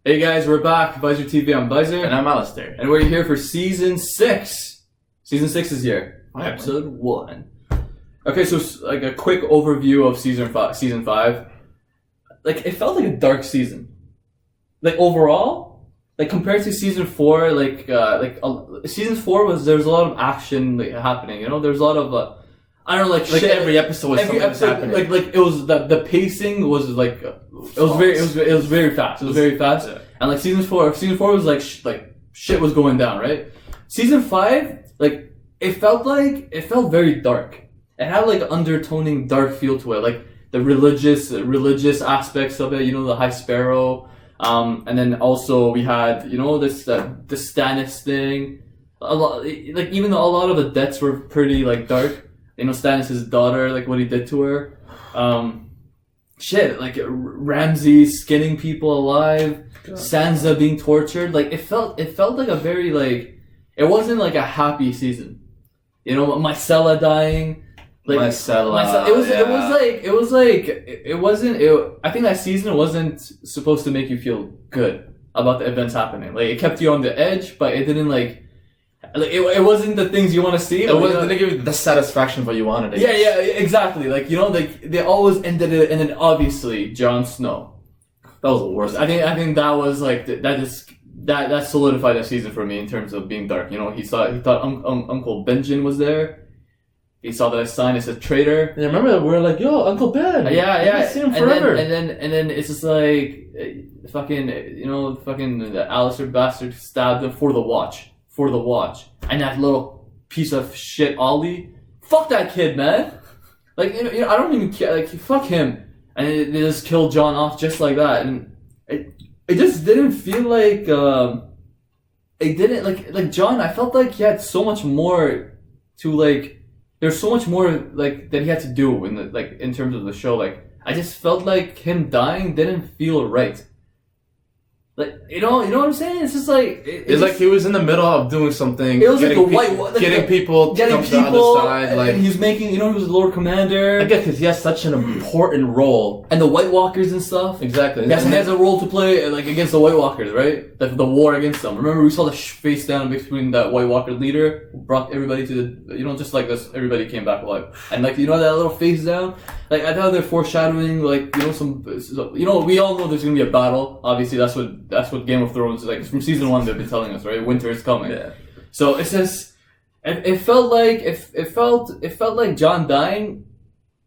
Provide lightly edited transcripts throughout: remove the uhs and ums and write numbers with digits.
Hey guys, we're back. Buzzer TV, I'm Buzzer. And I'm Alistair. And we're here for Season 6. Season 6 is here. Episode 1. Okay, so like a quick overview of Season 5. Like, it felt like a dark season. Like, overall, like, compared to Season 4, Season 4 there was a lot of action happening, you know? There's a lot of, I don't know, like shit, every episode was something was happening. Like it was the pacing was like it was very fast. It was very fast. Yeah. And like season four was like shit was going down, right? Season 5, like it felt very dark. It had like undertoning dark feel to it, like the religious aspects of it. You know, the High Sparrow, and then also we had this the Stannis thing. A lot, like even though a lot of the deaths were pretty like dark. You know, Stannis' daughter, like what he did to her. Like Ramsay skinning people alive, God. Sansa being tortured. Like it felt like a very it wasn't like a happy season. You know, Myrcella dying. Like Myrcella. I think that season wasn't supposed to make you feel good about the events happening. Like it kept you on the edge, but it didn't it wasn't the things you want to see. It didn't give you the satisfaction of what you wanted. Yeah, exactly. Like they always ended it, and then obviously Jon Snow. That was the worst. I think that was that solidified the season for me in terms of being dark. You know, he thought Uncle Benjen was there. He saw that sign. It said traitor. And I remember we were like, "Yo, Uncle Ben." Yeah. I haven't seen him forever. And then it's just like fucking the Alistair bastard stabbed him for the watch. And that little piece of shit Ollie, fuck that kid, man. Like I don't even care. Like fuck him, and they just killed Jon off just like that, and it just didn't feel like it didn't like Jon. I felt like he had so much more to there's so much more that he had to do in terms of the show. Like I just felt like him dying didn't feel right. Like you know what I'm saying? It's just like it's like he was in the middle of doing something. It was getting people to come to the other side. Like and he's making, he was Lord Commander. I guess because he has such an important role, and the White Walkers and stuff. Exactly. He has a role to play against the White Walkers, right? The war against them. Remember we saw the face down between that White Walker leader who brought everybody to the just like this. Everybody came back alive, and that little face down. Like I thought they're foreshadowing we all know there's gonna be a battle. Obviously that's what Game of Thrones is like. From season 1 they've been telling us, right? Winter is coming. Yeah. So it's just it felt like Jon dying,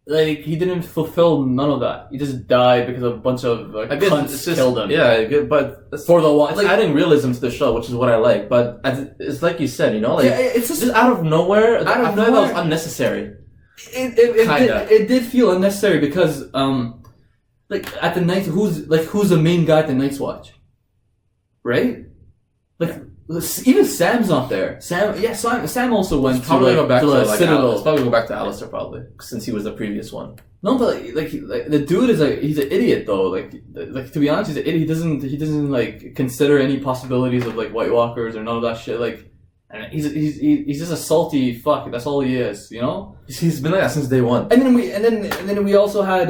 like he didn't fulfill none of that. He just died because a bunch of cunts killed him. Yeah, but for the it's adding realism to the show, which is what I like. But it's like you said, it's just out of nowhere. That was unnecessary. It did feel unnecessary because at the night who's the main guy at the Night's Watch, right? Even Sam's not there. Sam also went probably to go back to Citadel. Let's probably go back to Alistair since he was the previous one. No, but the dude is he's an idiot though. Like to be honest, he's an idiot. He doesn't consider any possibilities of White Walkers or none of that shit. And he's just a salty fuck. That's all he is, you know. He's been like that since day one. And then we also had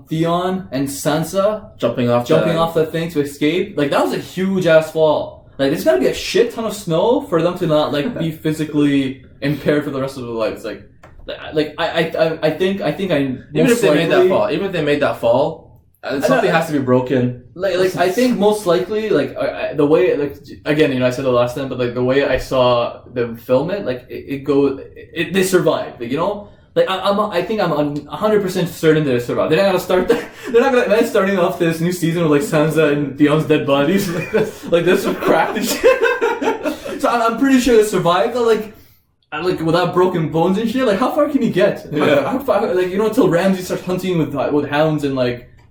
Theon and Sansa jumping off the thing to escape. Like that was a huge ass fall. Like there's gotta be a shit ton of snow for them to not be physically impaired for the rest of their lives. I think even if they made that fall, something has to be broken. I think most likely, the way, again, I said it last time, but the way I saw them film it, they survived, I think I'm 100% certain they survived. They're not gonna starting off this new season with Sansa and Theon's dead bodies, this with cracked and shit. So I'm pretty sure they survived, but without broken bones and shit. How far can you get? Yeah. How far, until Ramsay starts hunting with hounds and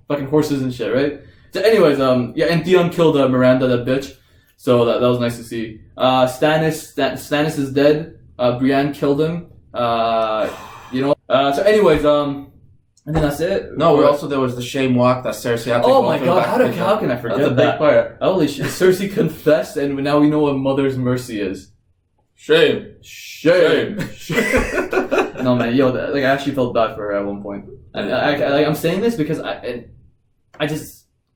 fucking horses and shit, right? So anyways, and Theon killed Miranda, that bitch. So that was nice to see. Stannis is dead. Brienne killed him. So anyways, and then that's it. No, there was the shame walk that Cersei had to go through. Oh my god, how can I forget that? That's a big part. Holy shit, Cersei confessed, and now we know what mother's mercy is. Shame. No man, I actually felt bad for her at one point. And I'm saying this because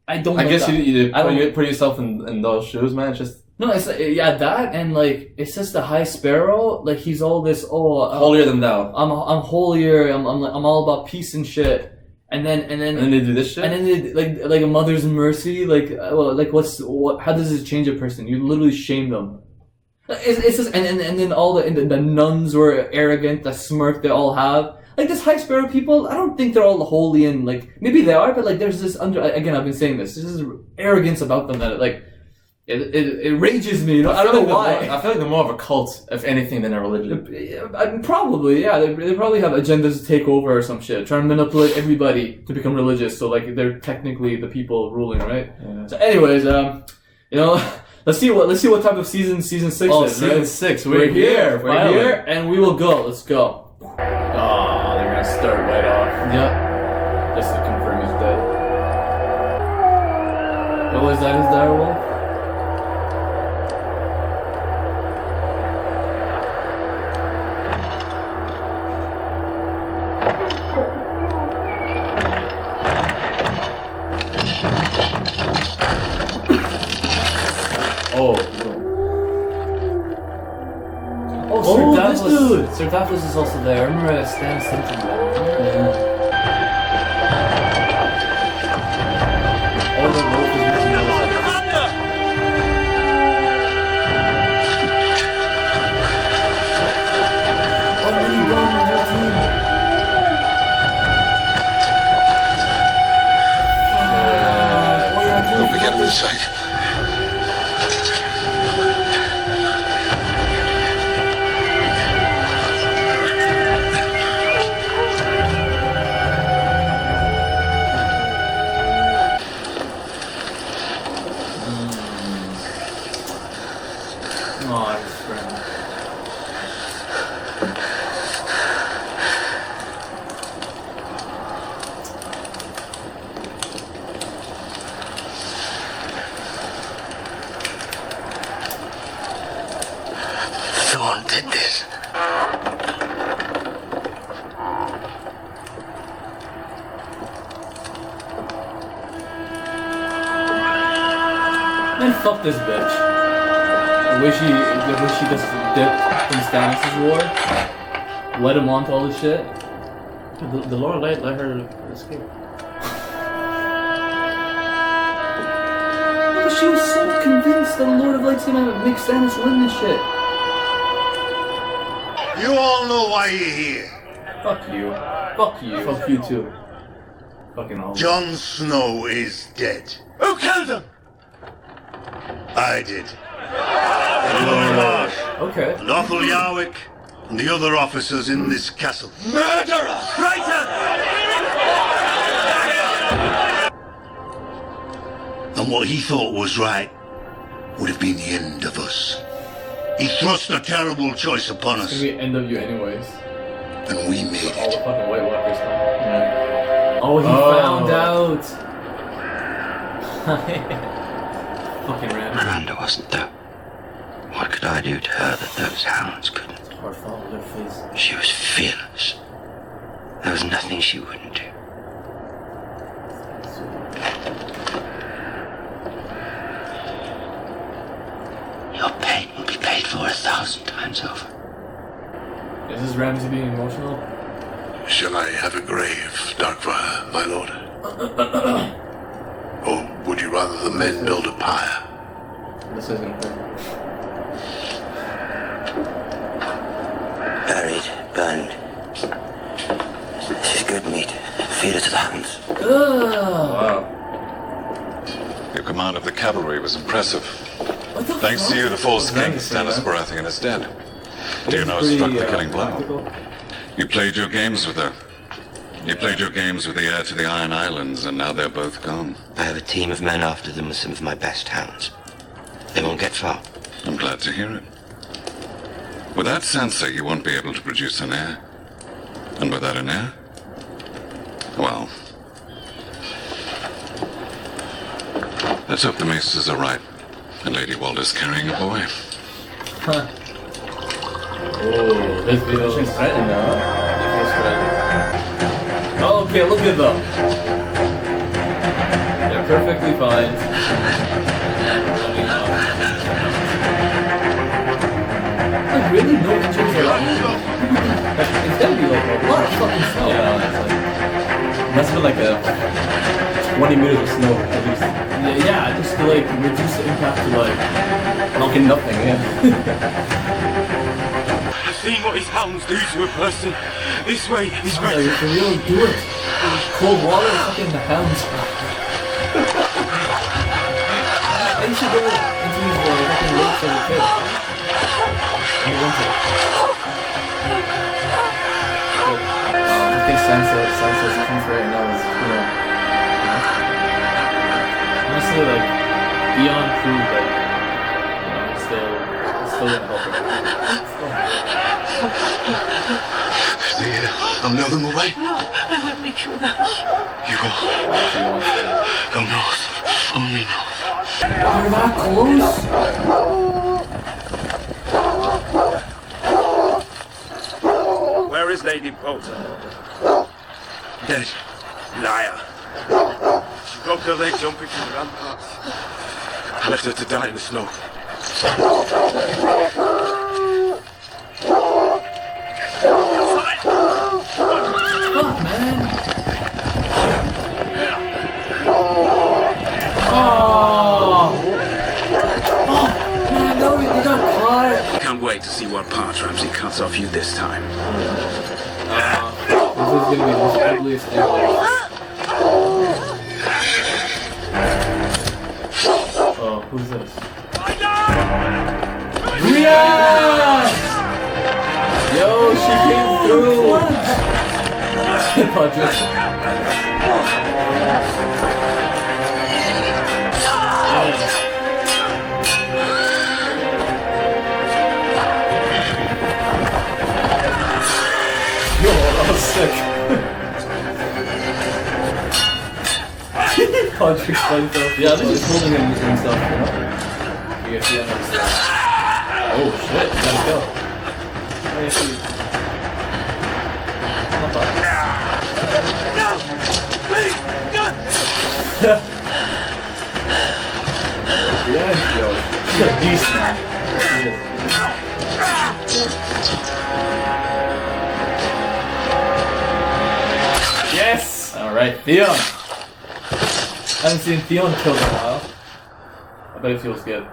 I don't. I know guess that. you put yourself in those shoes, man. It's just No, it's that and like it's just the High Sparrow. Like he's all this holier than thou. I'm holier. I'm all about peace and shit. And then they do this shit. And then they, like a mother's mercy. Like how does this change a person? You literally shame them. It's just and then all the nuns were arrogant. The smirk they all have. Like this High Sparrow people, I don't think they're all holy and like maybe they are, but like there's this again. I've been saying this. There's this arrogance about them that it rages me. You know, I don't know why. I feel like they're more of a cult, if anything, than a religion. Probably, yeah. They probably have agendas to take over or some shit, trying to manipulate everybody to become religious. So like they're technically the people ruling, right? Yeah. So, anyways, let's see what type of season 6 is. Season 6. We're here. We're here, and we will go. Let's go. Oh, they're gonna start right off. Yep. Just to confirm he's dead. What was that? His direwolf? This dude! Sir Davos is also there. I remember Stan sent him there. All the wolf is missing the Don't forget him in sight. Someone did this. Man, fuck this bitch. The way she just dipped from Stannis' war. Led him on to all this shit. The Lord let her escape. But she was so convinced that the Lord of Light's gonna make Stannis win this shit. You all know why you're here. Fuck you. Fuck you. Fuck you too. Fucking all. Jon Snow is dead. Who killed him? I did. Okay. Lothal Yarwick and the other officers in this castle. Murderer! Traitor! And what he thought was right would have been the end of us. He thrust a terrible choice upon us. It's gonna be end of you anyways. And we made All the it. fucking White Walkers come. Yeah. Oh, he found out. Fucking random. Miranda wasn't there. What could I do to her that those hounds couldn't? Hard fall with her face. She was fearless. There was nothing she wouldn't do. Your pain will be paid for 1,000 times over. Is this Ramsay being emotional? Shall I have a grave dug for her, my lord? Or would you rather the men build a pyre? This isn't fair. Buried, burned. This is good meat. Feed it to the hounds. Ugh. Your command of the cavalry was impressive. What the Thanks fuck? to you, the false king, Ramsay, Stannis man. Baratheon, is dead. Do you This know is who struck pretty, the killing blow? practical. You played your games with her. You played your games with the heir to the Iron Islands, and now they're both gone. I have a team of men after them with some of my best hounds. They won't get far. I'm glad to hear it. Without Sansa, you won't be able to produce an heir. And without an heir? Well... let's hope the maces are right, and Lady Walder's carrying a boy. Huh. Oh, this video. She's threatening now. Oh, okay, look at them. They're perfectly fine. Like, really? No injuries at all? Like, it's gotta be like a lot of fucking snow. Yeah, honestly. Must have been like a 20 meters of snow at least. Yeah, just to like reduce the impact to like Knocking nothing, yeah. I've seen what his hounds do to a person. This way is right. like for real, do it. Cold water, fucking the hounds. I used to go into these fucking lakes as a kid. In the winter. I think Sansa's comfort right now is, Honestly, like, Theon proved that, he's still gonna help her. I'll know them away. No, I won't make you that. You go. Go north. Only north. You're that close? Where is Lady Bolton? Dead. Liar. She broke her leg jumping from the ramparts. I left her to die in the snow. Fuck, man. Man, no, you got caught. Can't wait to see what part Ramsay cuts off you this time. This is gonna be the most ugliest thing ever. Oh, who's this? Yeah! Yo, she came through! Padre. Yo, that was sick. Patrick's flying stuff. Yeah, they're just holding him and stuff, You get the other stuff. Oh shit, gotta go. Oh, yeah, see. Not bad. No! Please! No! Yeah, yo. She's a beast, man. Yes! Alright, Theon. I haven't seen Theon killed in a while. I bet it feels good.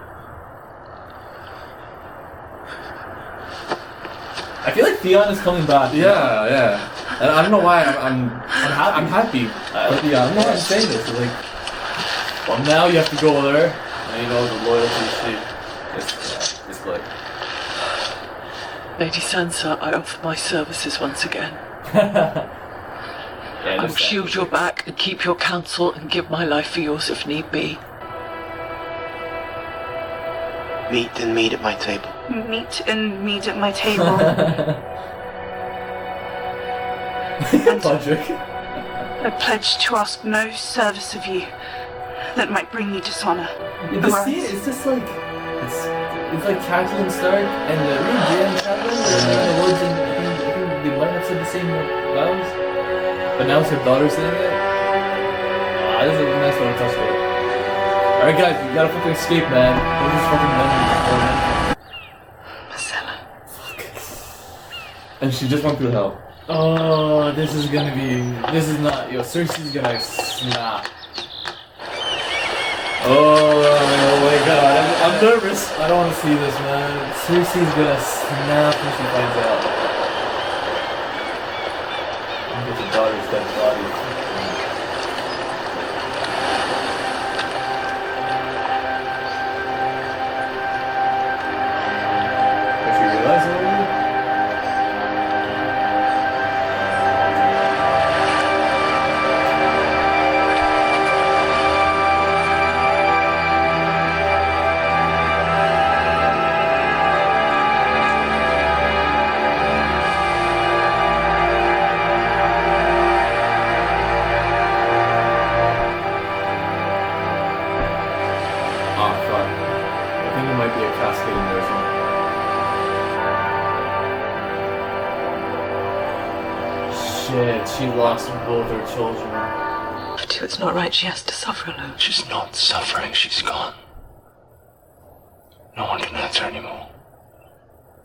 I feel like Theon is coming back. Yeah. And I don't know why I'm happy. But yeah, I don't know why I'm saying this. Like, Well, now you have to go there. And you know the loyalty sheet. It's like. Lady Sansa, I offer my services once again. Yeah, I will shield your back and keep your counsel and give my life for yours if need be. Meet and meet at my table. Meet and meet at my table. Patrick. I pledge to ask no service of you that might bring you dishonor. Yeah, the scene is just like it's like Catelyn Stark and Brienne Catelyn. They're in the woods, and I think they might have said the same vows, but now it's her daughter saying it. This is a nice little touch there. All right, guys, we gotta fucking escape, man. This is fucking Marcella. and she just went through hell. Oh, this is not. Yo, Cersei's gonna snap. Oh my god, I'm nervous. I don't want to see this, man. Cersei's gonna snap when she finds out. Look at your daughter's dead body. Does she realize it already? Oh fuck. I think there might be a casket in there somewhere. Shit, she lost both her children. I've to. It's not right. She has to suffer alone. She's not suffering. She's gone. No one can hurt her anymore.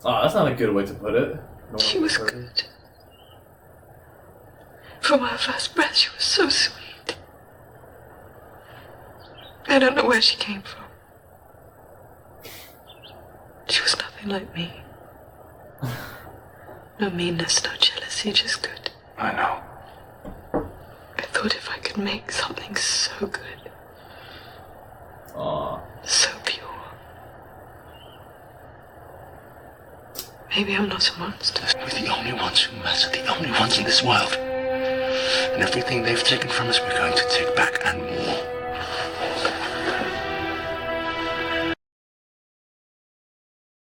Oh, that's not a good way to put it. No She one was can hurt her. good. From her first breath, she was so sweet. I don't know where she came from. She was nothing like me. No meanness, no jealousy, just good. I know. I thought if I could make something so good, Aw. so pure, maybe I'm not a monster. We're the only ones who matter, the only ones in this world. And everything they've taken from us, we're going to take back and more.